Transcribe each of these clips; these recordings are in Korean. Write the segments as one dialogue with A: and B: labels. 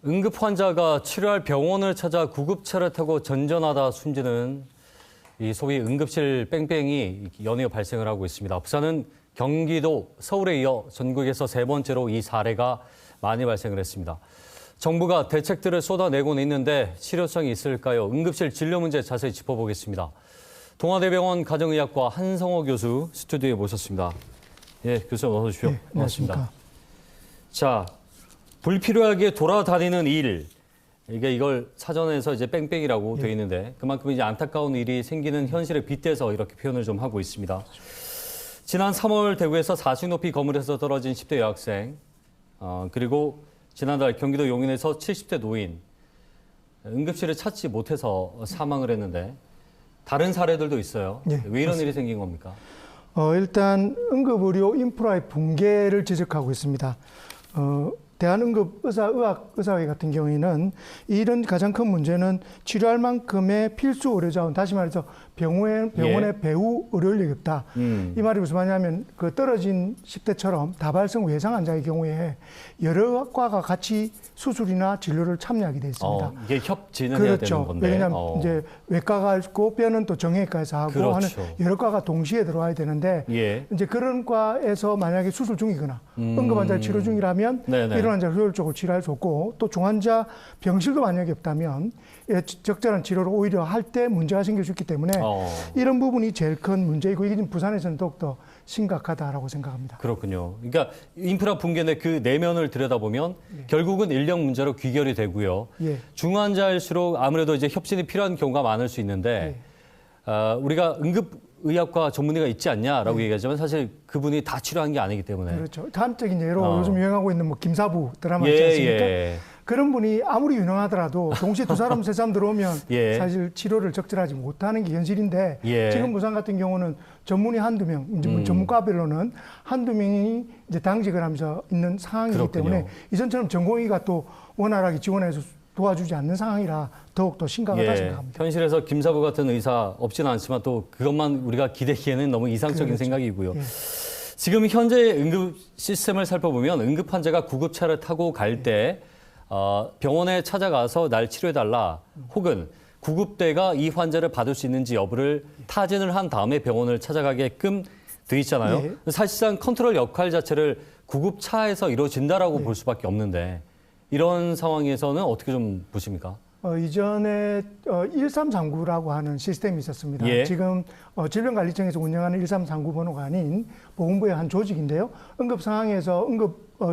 A: 응급 환자가 치료할 병원을 찾아 구급차를 타고 전전하다 숨지는 이 소위 응급실 뺑뺑이 연이어 발생을 하고 있습니다. 부산은 경기도, 서울에 이어 전국에서 세 번째로 이 사례가 많이 발생을 했습니다. 정부가 대책들을 쏟아내고는 있는데 실효성이 있을까요? 응급실 진료 문제 자세히 짚어보겠습니다. 동아대병원 가정의학과 한성호 교수 스튜디오에 모셨습니다. 예, 교수님 어서 오십시오.
B: 네, 반갑습니다.
A: 자, 불필요하게 돌아다니는 일. 이걸 사전에서 이제 뺑뺑이라고 돼 있는데 그만큼 이제 안타까운 일이 생기는 현실에 빗대서 이렇게 표현을 좀 하고 있습니다. 지난 3월 대구에서 40 높이 건물에서 떨어진 10대 여학생, 그리고 지난달 경기도 용인에서 70대 노인, 응급실을 찾지 못해서 사망을 했는데 다른 사례들도 있어요.
B: 네,
A: 왜 이런
B: 맞습니다.
A: 일이 생긴 겁니까?
B: 일단 응급의료 인프라의 붕괴를 지적하고 있습니다. 대한응급의사회 같은 경우에는 이런 가장 큰 문제는 치료할 만큼의 필수 의료자원, 다시 말해서 병원에 배후 의료 인력이 없다. 이 말이 무슨 말이냐면 그 떨어진 10대처럼 다발성 외상 환자의 경우에 여러 과가 같이 수술이나 진료를 참여하게 돼 있습니다.
A: 이게 협진을 해야 되는 건데.
B: 왜냐하면 이제 외과가 있고 뼈는 또 정형외과에서 하고
A: 그렇죠.
B: 하는 여러 과가 동시에 들어와야 되는데 이제 그런 과에서 만약에 수술 중이거나 응급 환자 치료 중이라면
A: 네네.
B: 이런 환자를 효율적으로 치료할 수 없고 또 중환자 병실도 만약에 없다면 적절한 치료를 오히려 할 때 문제가 생길 수 있기 때문에 이런 부분이 제일 큰 문제이고 이게 지금 부산에서는 더욱더 심각하다라고 생각합니다.
A: 그렇군요. 그러니까 인프라 붕괴의 그 내면을 들여다보면 결국은 인력 문제로 귀결이 되고요. 중환자일수록 아무래도 이제 협진이 필요한 경우가 많을 수 있는데 우리가 응급의학과 전문의가 있지 않냐라고 얘기하지만 사실 그분이 다 치료한 게 아니기 때문에.
B: 그렇죠. 단적인 예로 요즘 유행하고 있는 뭐 김사부 드라마 있지 않습니까? 그런 분이 아무리 유능하더라도 동시에 두 사람, 세 사람 들어오면 사실 치료를 적절하지 못하는 게 현실인데 지금 부산 같은 경우는 전문의 한두 명, 전문과별로는 한두 명이 이제 당직을 하면서 있는 상황이기
A: 그렇군요.
B: 때문에 이전처럼 전공의가 또 원활하게 지원해서 도와주지 않는 상황이라 더욱더 심각하다 생각합니다.
A: 현실에서 김사부 같은 의사 없지는 않지만 또 그것만 우리가 기대기에는 너무 이상적인 생각이고요. 지금 현재 응급 시스템을 살펴보면 응급 환자가 구급차를 타고 갈 때 병원에 찾아가서 날 치료해달라 혹은 구급대가 이 환자를 받을 수 있는지 여부를 타진을 한 다음에 병원을 찾아가게끔 돼 있잖아요. 사실상 컨트롤 역할 자체를 구급차에서 이루어진다라고 볼 수밖에 없는데 이런 상황에서는 어떻게 좀 보십니까?
B: 이전에 1339라고 하는 시스템이 있었습니다. 지금 질병관리청에서 운영하는 1339 번호가 아닌 보건부의 한 조직인데요. 응급 상황에서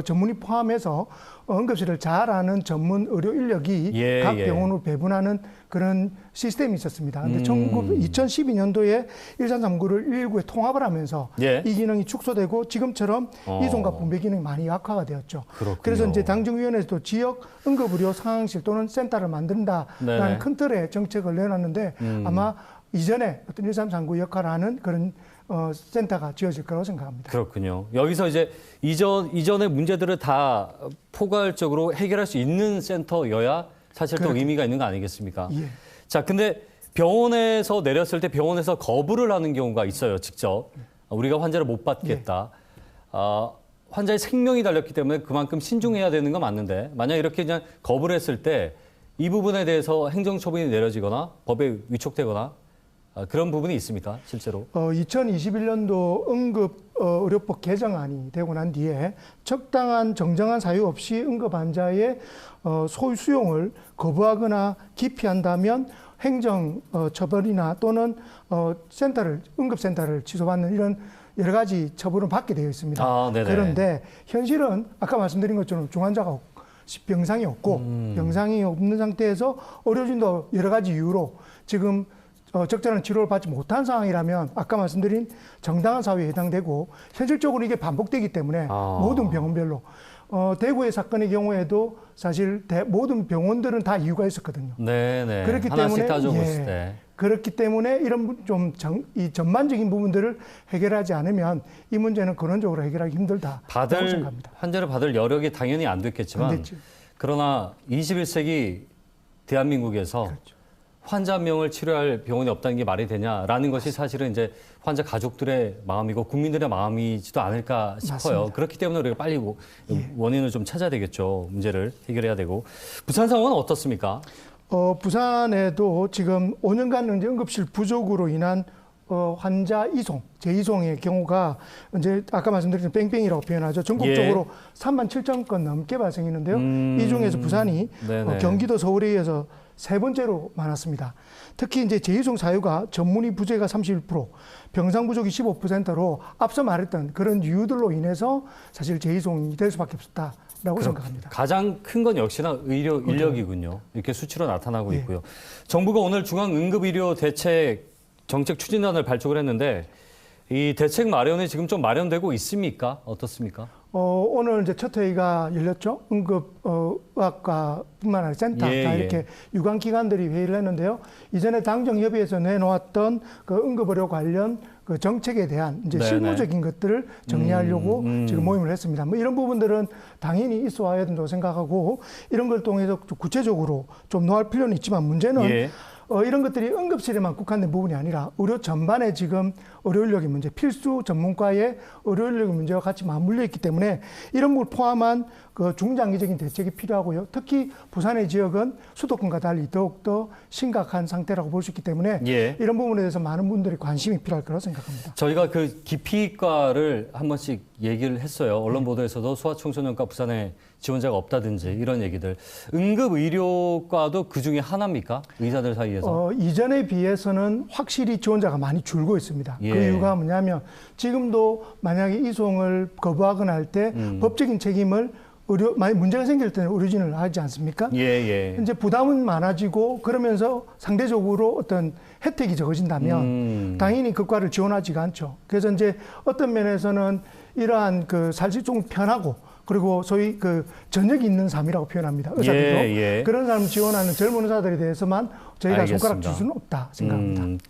B: 전문의 포함해서 응급실을 잘 아는 전문 의료 인력이 각 병원으로 배분하는 그런 시스템이 있었습니다. 근데 2012년도에 1339를 119에 통합을 하면서 이 기능이 축소되고 지금처럼 이송과 분배 기능이 많이 약화가 되었죠. 그래서 이제 당정위원회에서도 지역 응급의료 상황실 또는 센터를 만든다라는 큰 틀의 정책을 내놨는데 아마 이전에 어떤 1339 역할을 하는 그런 센터가 지어질 거라고 생각합니다.
A: 그렇군요. 여기서 이제 이전의 문제들을 다 포괄적으로 해결할 수 있는 센터여야 사실 또 의미가 있는 거 아니겠습니까? 자, 근데 병원에서 내렸을 때 병원에서 거부를 하는 경우가 있어요, 직접. 우리가 환자를 못 받겠다. 환자의 생명이 달렸기 때문에 그만큼 신중해야 되는 건 맞는데 만약 이렇게 그냥 거부를 했을 때 이 부분에 대해서 행정처분이 내려지거나 법에 위촉되거나 그런 부분이 있습니까, 실제로?
B: 2021년도 응급의료법 개정안이 되고 난 뒤에 적당한 정정한 사유 없이 응급 환자의 소유 수용을 거부하거나 기피한다면 행정 처벌이나 또는 응급센터를 취소받는 이런 여러 가지 처벌을 받게 되어 있습니다. 그런데 현실은 아까 말씀드린 것처럼 중환자가 병상이 없고 병상이 없는 상태에서 의료진도 여러 가지 이유로 지금 적절한 치료를 받지 못한 상황이라면 아까 말씀드린 정당한 사유에 해당되고 현실적으로 이게 반복되기 때문에 모든 병원별로 대구의 사건의 경우에도 사실 모든 병원들은 다 이유가 있었거든요. 그렇기 때문에 그렇기 때문에 이런 이 전반적인 부분들을 해결하지 않으면 이 문제는 근원적으로 해결하기 힘들다고 생각합니다.
A: 환자를 받을 여력이 당연히 안 됐겠지만 그러나 21세기 대한민국에서 환자 한 명을 치료할 병원이 없다는 게 말이 되냐라는 것이 사실은 이제 환자 가족들의 마음이고 국민들의 마음이지도 않을까 싶어요.
B: 맞습니다.
A: 그렇기 때문에 우리가 빨리 원인을 좀 찾아야 되겠죠. 문제를 해결해야 되고. 부산 상황은 어떻습니까?
B: 부산에도 지금 5년간 이제 응급실 부족으로 인한 환자 이송, 재이송의 경우가 이제 아까 말씀드린 뺑뺑이라고 표현하죠. 전국적으로 3만 7천 건 넘게 발생했는데요. 이 중에서 부산이 경기도, 서울에 이어서 세 번째로 많았습니다. 특히 이제 재이송 사유가 전문의 부재가 31%, 병상 부족이 15%로 앞서 말했던 그런 이유들로 인해서 사실 재이송이 될 수밖에 없었다라고 생각합니다.
A: 가장 큰 건 역시나 의료 인력이군요. 이렇게 수치로 나타나고 있고요. 정부가 오늘 중앙응급의료 대책 정책 추진안을 발족을 했는데 이 대책 마련이 지금 좀 마련되고 있습니까? 어떻습니까?
B: 오늘 이제 첫 회의가 열렸죠. 응급의학과뿐만 아니라 센터 다 이렇게 유관기관들이 회의를 했는데요. 이전에 당정협의회에서 내놓았던 그 응급의료 관련 그 정책에 대한 이제 실무적인 것들을 정리하려고 지금 모임을 했습니다. 뭐 이런 부분들은 당연히 있어 와야 된다고 생각하고 이런 걸 통해서 좀 구체적으로 좀 놓을 필요는 있지만 문제는 이런 것들이 응급실에만 국한된 부분이 아니라 의료 전반에 지금 의료 인력의 문제, 필수 전문가의 의료 인력의 문제와 같이 맞물려 있기 때문에 이런 걸 포함한 그 중장기적인 대책이 필요하고요. 특히 부산의 지역은 수도권과 달리 더욱더 심각한 상태라고 볼 수 있기 때문에 이런 부분에 대해서 많은 분들이 관심이 필요할 거라고 생각합니다.
A: 저희가 그 기피과를 한 번씩 얘기를 했어요. 언론 보도에서도 소아청소년과 부산에 지원자가 없다든지 이런 얘기들. 응급의료과도 그중에 하나입니까? 의사들 사이에서?
B: 이전에 비해서는 확실히 지원자가 많이 줄고 있습니다. 그 이유가 뭐냐면 지금도 만약에 이송을 거부하거나 할 때 법적인 책임을 만약 문제가 생길 때는 의료진을 하지 않습니까? 이제 부담은 많아지고 그러면서 상대적으로 어떤 혜택이 적어진다면 당연히 그 과를 지원하지가 않죠. 그래서 이제 어떤 면에서는 이러한 그 사실 좀 편하고 그리고 소위 그 전역이 있는 삶이라고 표현합니다. 의사들도. 그런 사람 지원하는 젊은 의사들에 대해서만 저희가 손가락 줄 수는 없다 생각합니다.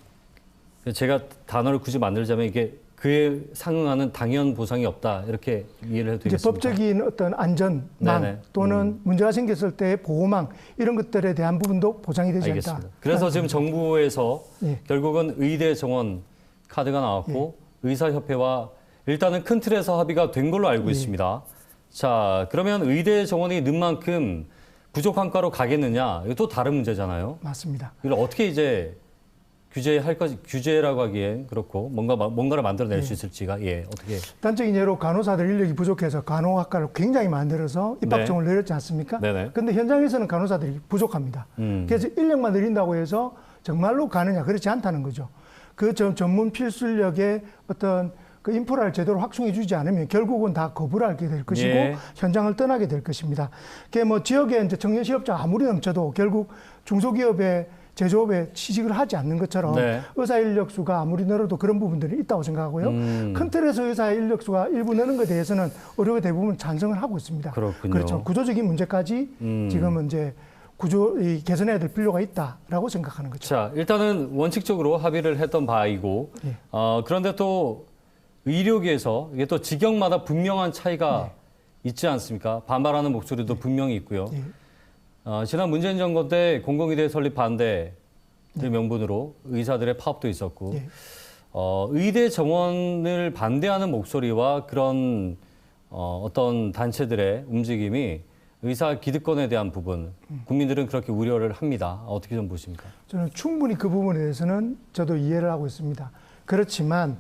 A: 제가 단어를 굳이 만들자면 이게 그에 상응하는 당연 보상이 없다 이렇게 이해를 해도 되겠습니다.
B: 이제 법적인 어떤 안전망 또는 문제가 생겼을 때의 보호망 이런 것들에 대한 부분도 보장이 되지 않다.
A: 그래서 지금 정부에서 결국은 의대 정원 카드가 나왔고 의사협회와 일단은 큰 틀에서 합의가 된 걸로 알고 있습니다. 자, 그러면 의대 정원이 는 만큼 부족한 과로 가겠느냐? 이거 또 다른 문제잖아요.
B: 맞습니다.
A: 이걸 어떻게 이제 규제할 것이 규제라고 하기엔 그렇고 뭔가를 만들어낼 수 있을지가 어떻게?
B: 단적인 예로 간호사들 인력이 부족해서 간호학과를 굉장히 만들어서 입학정을 내렸지 않습니까? 그런데 현장에서는 간호사들이 부족합니다. 그래서 인력만 늘린다고 해서 정말로 가느냐 그렇지 않다는 거죠. 그 전문 필수 인력의 어떤 그 인프라를 제대로 확충해 주지 않으면 결국은 다 거부를 하게 될 것이고 현장을 떠나게 될 것입니다. 그게 뭐 지역에 이제 청년 실업자가 아무리 넘쳐도 결국 중소기업의 제조업에 취직을 하지 않는 것처럼 의사 인력 수가 아무리 늘어도 그런 부분들이 있다고 생각하고요. 큰 틀에서 의사 인력 수가 일부 느는 것에 대해서는 의료가 대부분 찬성을 하고 있습니다.
A: 그렇군요.
B: 그렇죠. 구조적인 문제까지 지금은 이제 개선해야 될 필요가 있다라고 생각하는 거죠.
A: 자, 일단은 원칙적으로 합의를 했던 바이고 그런데 또 의료계에서 이게 또 직역마다 분명한 차이가 있지 않습니까? 반발하는 목소리도 분명히 있고요. 지난 문재인 정권 때 공공의대 설립 반대 명분으로 의사들의 파업도 있었고 의대 정원을 반대하는 목소리와 그런 어떤 단체들의 움직임이 의사 기득권에 대한 부분 국민들은 그렇게 우려를 합니다. 어떻게 좀 보십니까?
B: 저는 충분히 그 부분에 대해서는 저도 이해를 하고 있습니다. 그렇지만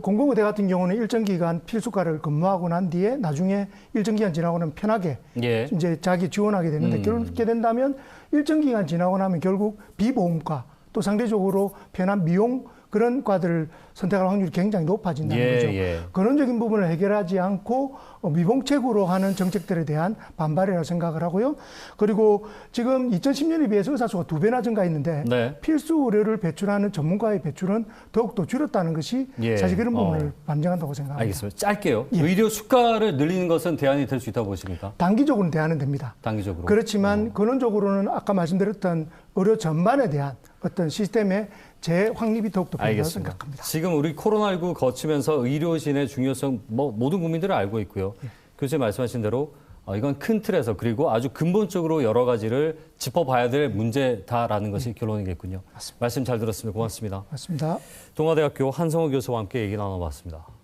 B: 공공의대 같은 경우는 일정 기간 필수과를 근무하고 난 뒤에 나중에 일정 기간 지나고 나면 편하게 이제 자기 지원하게 되는데 그렇게 된다면 일정 기간 지나고 나면 결국 비보험과 또 상대적으로 편한 미용 그런 과들을 선택할 확률이 굉장히 높아진다는 거죠. 근원적인 부분을 해결하지 않고 미봉책으로 하는 정책들에 대한 반발이라고 생각을 하고요. 그리고 지금 2010년에 비해서 의사 수가 2배나 증가했는데 필수 의료를 배출하는 전문가의 배출은 더욱더 줄었다는 것이 사실 그런 부분을 반증한다고 생각합니다.
A: 알겠습니다. 짧게요. 의료 수가를 늘리는 것은 대안이 될 수 있다고 보십니까?
B: 단기적으로는 대안은 됩니다.
A: 단기적으로.
B: 그렇지만 근원적으로는 아까 말씀드렸던 의료 전반에 대한 어떤 시스템의 재확립이 더욱더 필요하다고 생각합니다.
A: 지금 우리 코로나19 거치면서 의료진의 중요성 모든 국민들은 알고 있고요. 교수님 말씀하신 대로 이건 큰 틀에서 그리고 아주 근본적으로 여러 가지를 짚어봐야 될 문제다라는 것이 결론이겠군요.
B: 맞습니다.
A: 말씀 잘 들었습니다. 고맙습니다.
B: 맞습니다.
A: 동아대학교 한성호 교수와 함께 얘기 나눠봤습니다.